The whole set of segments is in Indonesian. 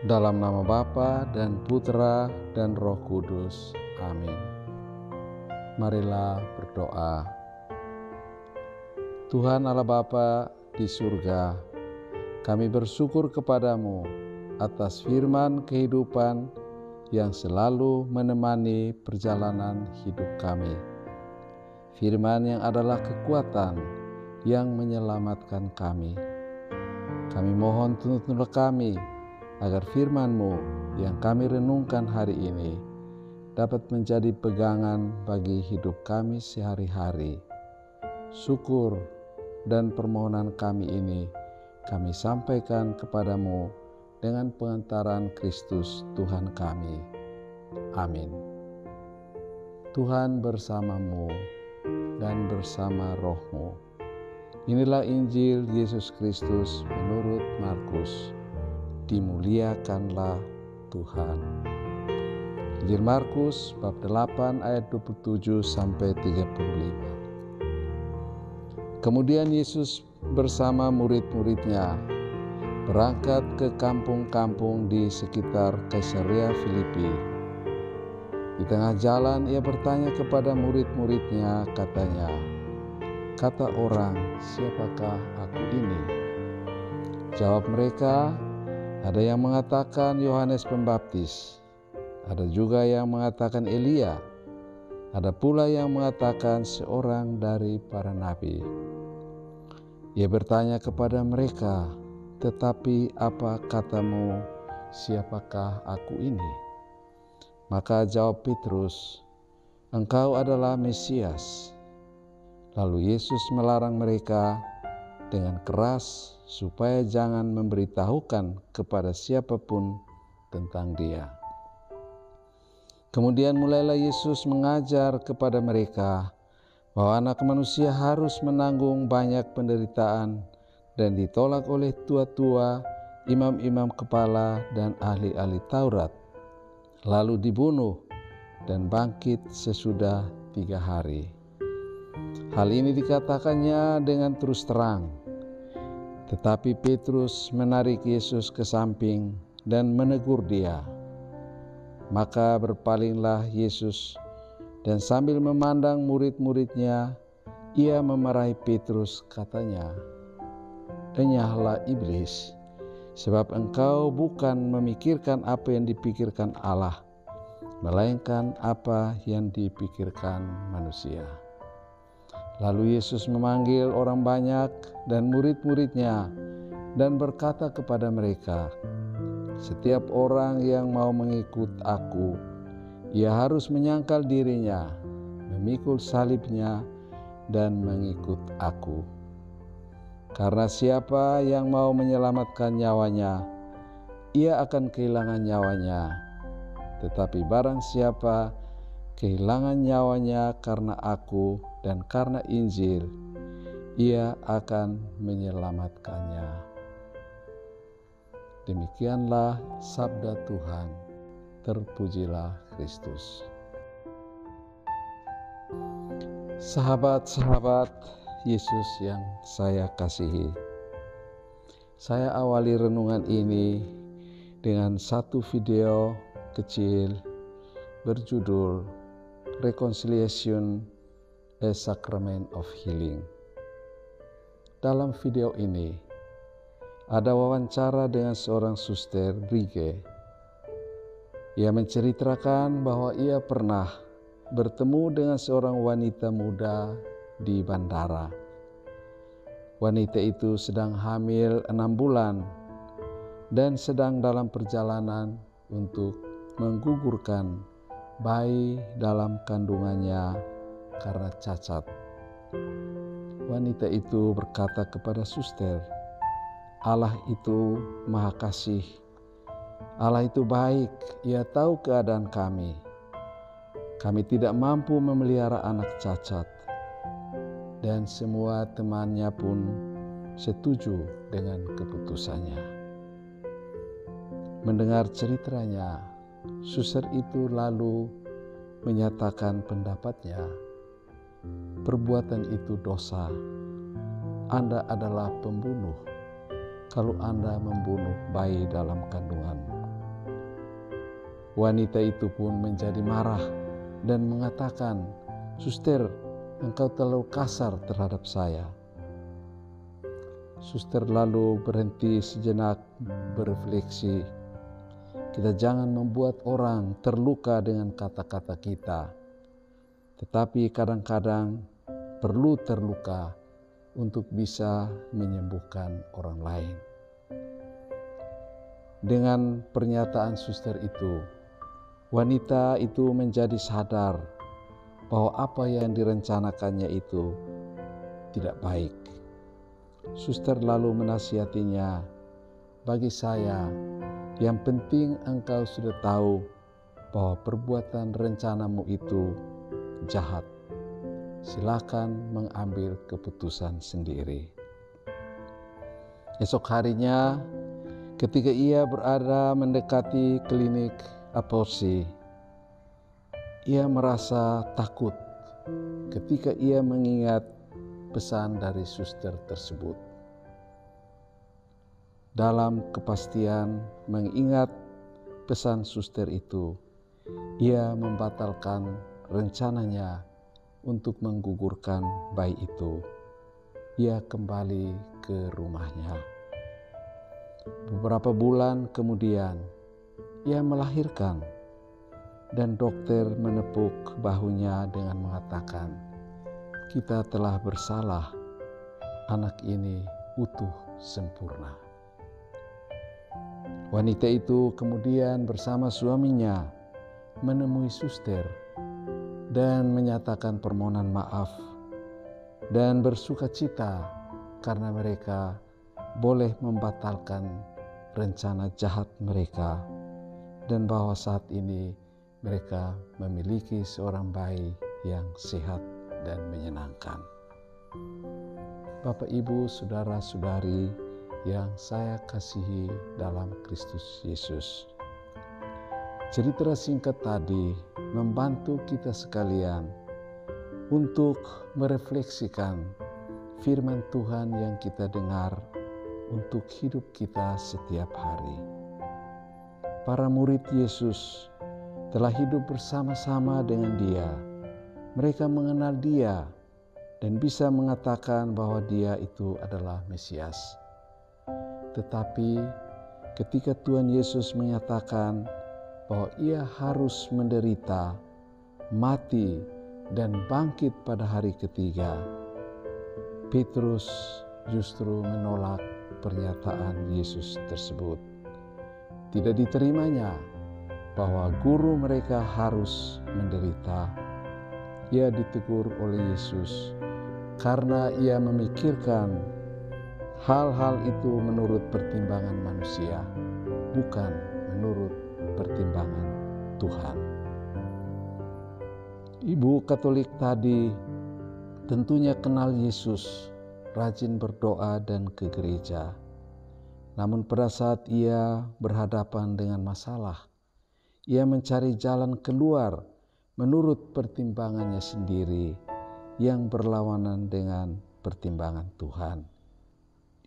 Dalam nama Bapa dan Putra dan Roh Kudus. Amin. Marilah berdoa. Tuhan Allah Bapa di surga, kami bersyukur kepadamu atas firman kehidupan yang selalu menemani perjalanan hidup kami. Firman yang adalah kekuatan yang menyelamatkan kami. Kami mohon tuntunlah kami agar firman-Mu yang kami renungkan hari ini dapat menjadi pegangan bagi hidup kami sehari-hari. Syukur dan permohonan kami ini kami sampaikan kepadamu dengan pengantaran Kristus Tuhan kami. Amin. Tuhan bersamamu dan bersama roh-Mu. Inilah Injil Yesus Kristus menurut Markus. Dimuliakanlah Tuhan. Injil Markus bab 8 ayat 27 sampai 35. Kemudian Yesus bersama murid-muridnya berangkat ke kampung-kampung di sekitar Kaisarea Filipi. Di tengah jalan ia bertanya kepada murid-muridnya, katanya, "Kata orang, siapakah aku ini?" Jawab mereka, "Ada yang mengatakan Yohanes Pembaptis, ada juga yang mengatakan Elia, ada pula yang mengatakan seorang dari para nabi." Ia bertanya kepada mereka, "Tetapi apa katamu, siapakah aku ini?" Maka jawab Petrus, "Engkau adalah Mesias." Lalu Yesus melarang mereka dengan keras supaya jangan memberitahukan kepada siapapun tentang Dia. Kemudian mulailah Yesus mengajar kepada mereka bahwa Anak Manusia harus menanggung banyak penderitaan dan ditolak oleh tua-tua, imam-imam kepala, dan ahli-ahli Taurat, lalu dibunuh dan bangkit sesudah 3 hari. Hal ini dikatakannya dengan terus terang. Tetapi Petrus menarik Yesus ke samping dan menegur Dia. Maka berpalinglah Yesus dan sambil memandang murid-muridnya, ia memarahi Petrus, katanya, "Enyahlah iblis, sebab engkau bukan memikirkan apa yang dipikirkan Allah, melainkan apa yang dipikirkan manusia." Lalu Yesus memanggil orang banyak dan murid-muridnya dan berkata kepada mereka, "Setiap orang yang mau mengikut aku, ia harus menyangkal dirinya, memikul salibnya, dan mengikut aku. Karena siapa yang mau menyelamatkan nyawanya, ia akan kehilangan nyawanya. Tetapi barang siapa kehilangan nyawanya karena aku dan karena Injil, ia akan menyelamatkannya." Demikianlah sabda Tuhan. Terpujilah Kristus. Sahabat-sahabat Yesus yang saya kasihi, saya awali renungan ini dengan satu video kecil berjudul Reconciliation, a Sacrament of Healing. Dalam video ini ada wawancara dengan seorang suster Brige. Ia menceritakan bahwa ia pernah bertemu dengan seorang wanita muda di bandara. Wanita itu sedang hamil 6 bulan dan sedang dalam perjalanan untuk menggugurkan bayi dalam kandungannya karena cacat. Wanita itu berkata kepada suster, "Allah itu Maha Kasih. Allah itu baik, Ia tahu keadaan kami. Kami tidak mampu memelihara anak cacat." Dan semua temannya pun setuju dengan keputusannya. Mendengar ceritanya, suster itu lalu menyatakan pendapatnya, "Perbuatan itu dosa. Anda adalah pembunuh kalau Anda membunuh bayi dalam kandungan Wanita itu pun menjadi marah dan mengatakan, "Suster, engkau terlalu kasar terhadap saya." Suster lalu berhenti sejenak berefleksi. Kita jangan membuat orang terluka dengan kata-kata kita, tetapi kadang-kadang perlu terluka untuk bisa menyembuhkan orang lain. Dengan pernyataan suster itu, wanita itu menjadi sadar bahwa apa yang direncanakannya itu tidak baik. Suster lalu menasihatinya, "Bagi saya, yang penting engkau sudah tahu bahwa perbuatan rencanamu itu jahat. Silakan mengambil keputusan sendiri." Esok harinya, ketika ia berada mendekati klinik aborsi, ia merasa takut ketika ia mengingat pesan dari suster tersebut. Dalam kepastian mengingat pesan suster itu, ia membatalkan rencananya untuk menggugurkan bayi itu. Ia kembali ke rumahnya. Beberapa bulan kemudian, ia melahirkan, dan dokter menepuk bahunya dengan mengatakan, "Kita telah bersalah, anak ini utuh sempurna." Wanita itu kemudian bersama suaminya menemui suster dan menyatakan permohonan maaf dan bersukacita karena mereka boleh membatalkan rencana jahat mereka dan bahwa saat ini mereka memiliki seorang bayi yang sehat dan menyenangkan. Bapak, Ibu, saudara-saudari yang saya kasihi dalam Kristus Yesus, cerita singkat tadi membantu kita sekalian untuk merefleksikan firman Tuhan yang kita dengar untuk hidup kita setiap hari. Para murid Yesus telah hidup bersama-sama dengan Dia. Mereka mengenal Dia dan bisa mengatakan bahwa Dia itu adalah Mesias. Tetapi ketika Tuhan Yesus menyatakan bahwa Ia harus menderita, mati, dan bangkit pada hari ketiga, Petrus justru menolak pernyataan Yesus tersebut. Tidak diterimanya bahwa guru mereka harus menderita. Ia ditegur oleh Yesus karena ia memikirkan hal-hal itu menurut pertimbangan manusia, bukan menurut pertimbangan Tuhan. Ibu Katolik tadi tentunya kenal Yesus, rajin berdoa dan ke gereja. Namun pada saat ia berhadapan dengan masalah, ia mencari jalan keluar menurut pertimbangannya sendiri yang berlawanan dengan pertimbangan Tuhan.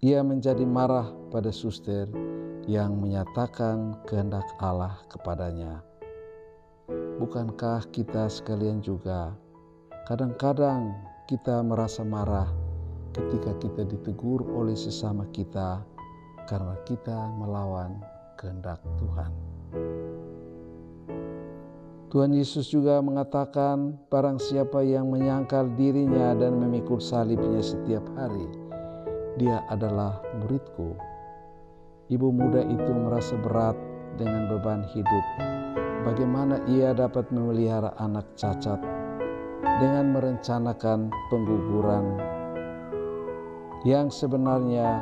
Ia menjadi marah pada suster yang menyatakan kehendak Allah kepadanya. Bukankah kita sekalian juga kadang-kadang kita merasa marah ketika kita ditegur oleh sesama kita karena kita melawan kehendak Tuhan? Tuhan Yesus juga mengatakan, "Barang siapa yang menyangkal dirinya dan memikul salibnya setiap hari, dia adalah muridku." Ibu muda itu merasa berat dengan beban hidup. Bagaimana ia dapat memelihara anak cacat dengan merencanakan pengguguran yang sebenarnya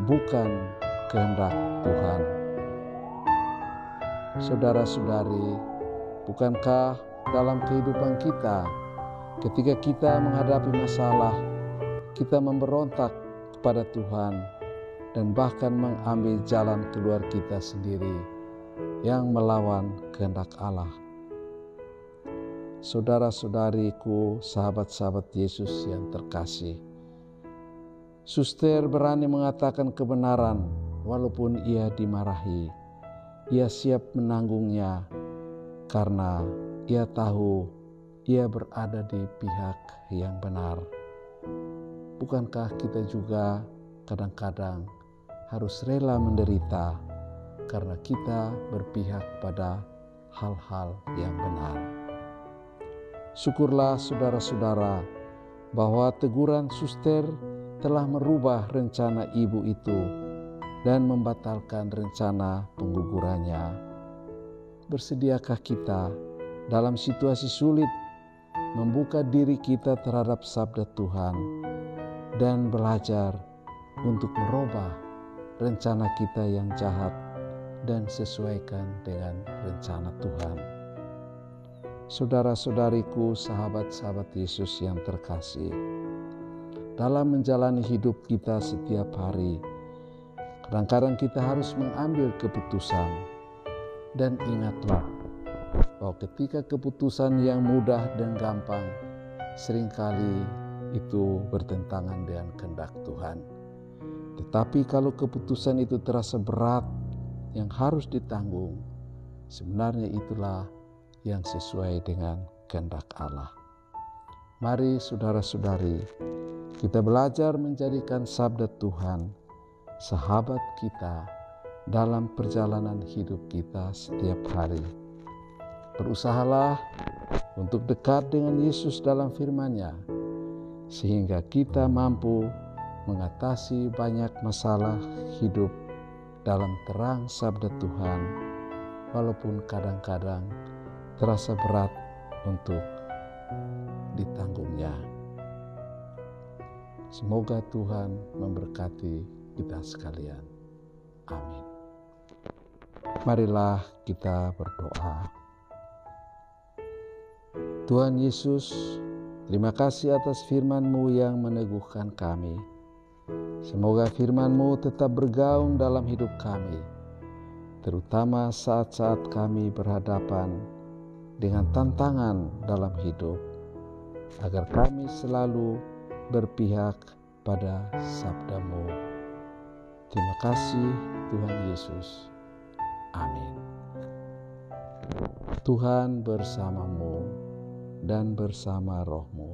bukan kehendak Tuhan? Saudara-saudari, bukankah dalam kehidupan kita, ketika kita menghadapi masalah, kita memberontak kepada Tuhan dan bahkan mengambil jalan keluar kita sendiri yang melawan kehendak Allah? Saudara-saudariku, sahabat-sahabat Yesus yang terkasih, suster berani mengatakan kebenaran walaupun ia dimarahi. ia siap menanggungnya karena ia tahu ia berada di pihak yang benar. Bukankah kita juga kadang-kadang harus rela menderita karena kita berpihak pada hal-hal yang benar? Syukurlah saudara-saudara bahwa teguran suster telah merubah rencana ibu itu dan membatalkan rencana penggugurannya. Bersediakah kita dalam situasi sulit membuka diri kita terhadap sabda Tuhan dan belajar untuk merubah rencana kita yang jahat dan sesuaikan dengan rencana Tuhan? Saudara-saudariku, sahabat-sahabat Yesus yang terkasih, dalam menjalani hidup kita setiap hari, kadang-kadang kita harus mengambil keputusan. Dan ingatlah bahwa ketika keputusan yang mudah dan gampang seringkali itu bertentangan dengan kehendak Tuhan. Tetapi kalau keputusan itu terasa berat yang harus ditanggung, sebenarnya itulah yang sesuai dengan kehendak Allah. Mari saudara-saudari, kita belajar menjadikan sabda Tuhan sahabat kita dalam perjalanan hidup kita setiap hari. Berusahalah untuk dekat dengan Yesus dalam firman-Nya, sehingga kita mampu mengatasi banyak masalah hidup dalam terang sabda Tuhan, walaupun kadang-kadang terasa berat untuk ditanggungnya. Semoga Tuhan memberkati kita sekalian. Amin. Marilah kita berdoa. Tuhan Yesus, terima kasih atas firman-Mu yang meneguhkan kami. Semoga firman-Mu tetap bergaung dalam hidup kami, terutama saat-saat kami berhadapan dengan tantangan dalam hidup, agar kami selalu berpihak pada sabda-Mu. Terima kasih Tuhan Yesus. Amin. Tuhan bersamamu dan bersama rohmu.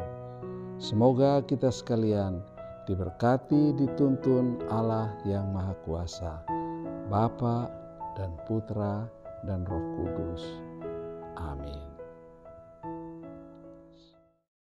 Semoga kita sekalian diberkati, dituntun Allah yang Maha Kuasa, Bapa dan Putra dan Roh Kudus. Amin.